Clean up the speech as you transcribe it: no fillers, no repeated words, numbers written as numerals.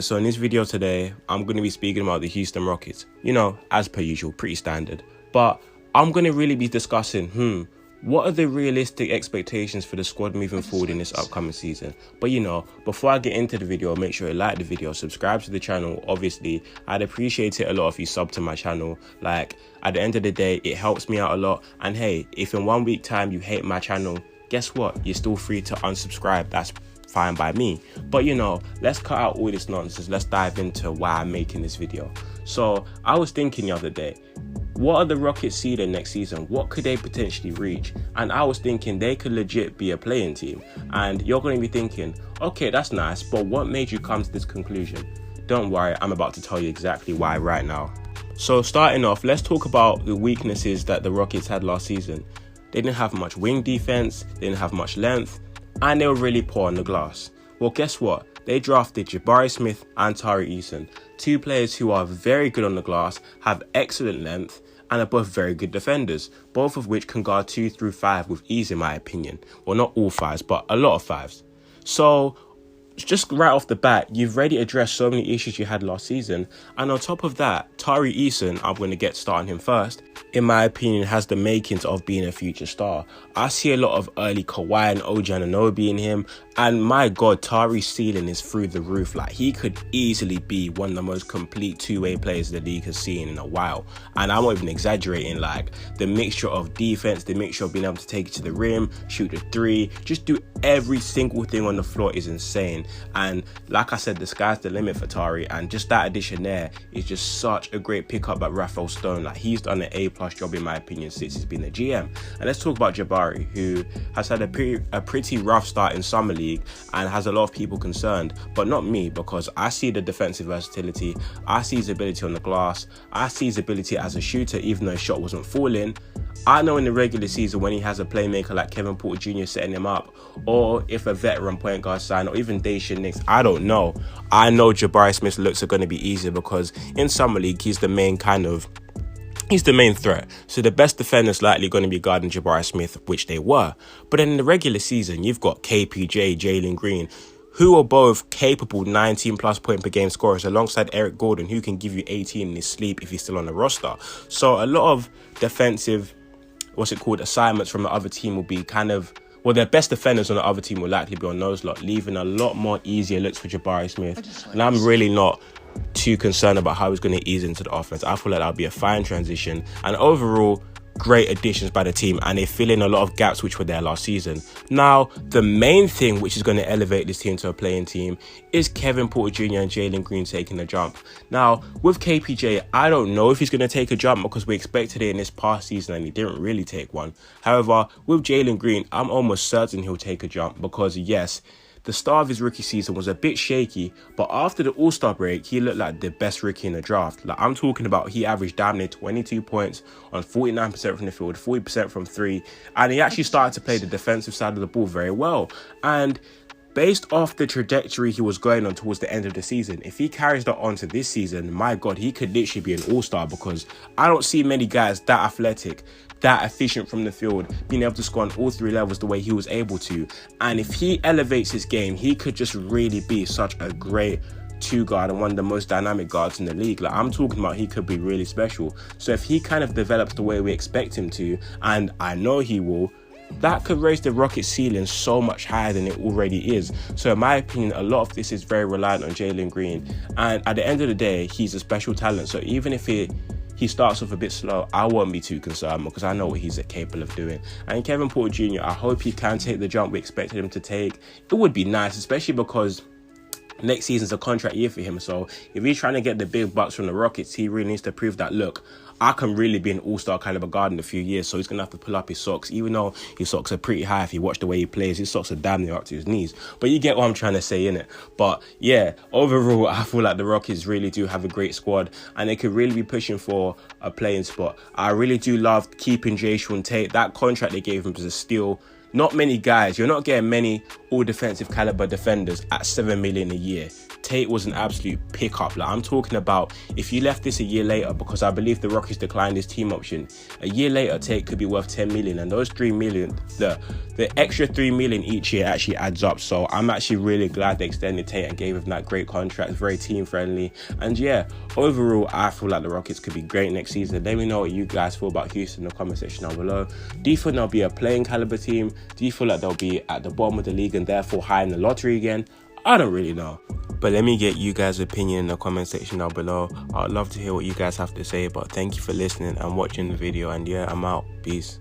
So in this video today, I'm going to be speaking about the Houston Rockets. You know, as per usual, pretty standard. But I'm going to really be discussing, what are the realistic expectations for the squad moving forward in this upcoming season? But before I get into the video, make sure you like the video, subscribe to the channel. Obviously, I'd appreciate it a lot if you sub to my channel. Like, at the end of the day, it helps me out a lot. And hey, if in 1 week time you hate my channel, guess what? You're still free to unsubscribe. That's fine by me. But let's cut out all this nonsense. Let's dive into why I'm making this video. So I was thinking the other day, what are the Rockets seeding next season? What could they potentially reach? And I was thinking they could legit be a playing team. And you're going to be thinking, okay, that's nice, but what made you come to this conclusion? Don't worry, I'm about to tell you exactly why right now. So starting off, let's talk about the weaknesses that the Rockets had last season. They didn't have much wing defense, they didn't have much length, and they were really poor on the glass. Well, guess what? They drafted Jabari Smith and Tari Eason, two players who are very good on the glass, have excellent length, and are both very good defenders, both of which can guard 2 through 5 with ease in my opinion. Well, not all fives, but a lot of fives. So just right off the bat, you've already addressed so many issues you had last season. And on top of that, Tari Eason, I'm going to get started on him first, in my opinion, has the makings of being a future star. I see a lot of early Kawhi and OG Anunoby in him. And my God, Tari's ceiling is through the roof. Like, he could easily be one of the most complete two-way players the league has seen in a while. And I'm not even exaggerating. Like, the mixture of defense, the mixture of being able to take it to the rim, shoot the three, just do every single thing on the floor is insane. And like I said, the sky's the limit for Tari. And just that addition there is just such a great pickup by Rafael Stone. Like, he's done an A+ job in my opinion since he's been the GM. And let's talk about Jabari, who has had a pretty rough start in summer league and has a lot of people concerned, but not me, because I see the defensive versatility, I see his ability on the glass, I see his ability as a shooter even though his shot wasn't falling. I know in the regular season when he has a playmaker like Kevin Porter Jr. setting him up, or if a veteran point guard sign, or even Jae'Sean Tate, I don't know. I know Jabari Smith's looks are going to be easier because in summer league he's the main threat. So the best defenders likely going to be guarding Jabari Smith, which they were. But in the regular season, you've got KPJ Jalen Green, who are both capable 19+ point per game scorers, alongside Eric Gordon, who can give you 18 in his sleep if he's still on the roster. So a lot of defensive, assignments from the other team will be their best defenders on the other team will likely be on those lot, leaving a lot more easier looks for Jabari Smith. And I'm really not too concerned about how he's going to ease into the offense. I feel like that'll be a fine transition, and overall great additions by the team, and they fill in a lot of gaps which were there last season. Now, the main thing which is going to elevate this team to a playing team is Kevin Porter Jr. and Jalen Green taking a jump. Now, with KPJ, I don't know if he's going to take a jump because we expected it in this past season and he didn't really take one. However, with Jalen Green, I'm almost certain he'll take a jump because, yes, the start of his rookie season was a bit shaky, but after the All-Star break, he looked like the best rookie in the draft. Like, I'm talking about he averaged damn near 22 points on 49% from the field, 40% from three, and he actually started to play the defensive side of the ball very well. And based off the trajectory he was going on towards the end of the season, if he carries that on to this season, my God, he could literally be an all-star, because I don't see many guys that athletic, that efficient from the field, being able to score on all three levels the way he was able to. And if he elevates his game, he could just really be such a great two guard and one of the most dynamic guards in the league. Like, I'm talking about he could be really special. So if he kind of develops the way we expect him to, and I know he will, that could raise the Rockets ceiling so much higher than it already is. So in my opinion, a lot of this is very reliant on Jalen Green. And at the end of the day, he's a special talent. So even if he starts off a bit slow, I won't be too concerned because I know what he's capable of doing. And Kevin Porter Jr., I hope he can take the jump we expected him to take. It would be nice, especially because next season's a contract year for him. So if he's trying to get the big bucks from the Rockets, he really needs to prove that, look, I can really be an all-star caliber guard in a few years. So he's going to have to pull up his socks, even though his socks are pretty high. If you watch the way he plays, his socks are damn near up to his knees. But you get what I'm trying to say, innit? But yeah, overall, I feel like the Rockets really do have a great squad and they could really be pushing for a playing spot. I really do love keeping Jae'Sean Tate. That contract they gave him was a steal. Not many guys, you're not getting many all defensive caliber defenders at $7 million a year. Tate was an absolute pickup. Like, I'm talking about if you left this a year later, because I believe the Rockets declined his team option, a year later Tate could be worth 10 million, and those 3 million, the extra 3 million each year actually adds up. So I'm actually really glad they extended Tate and gave him that great contract, very team friendly. And yeah, overall I feel like the Rockets could be great next season. Let me know what you guys feel about Houston in the comment section down below. Do you think they'll be a playing caliber team? Do you feel like they'll be at the bottom of the league and therefore high in the lottery again? I don't really know. But let me get you guys' opinion in the comment section down below. I'd love to hear what you guys have to say. But thank you for listening and watching the video. And yeah, I'm out. Peace.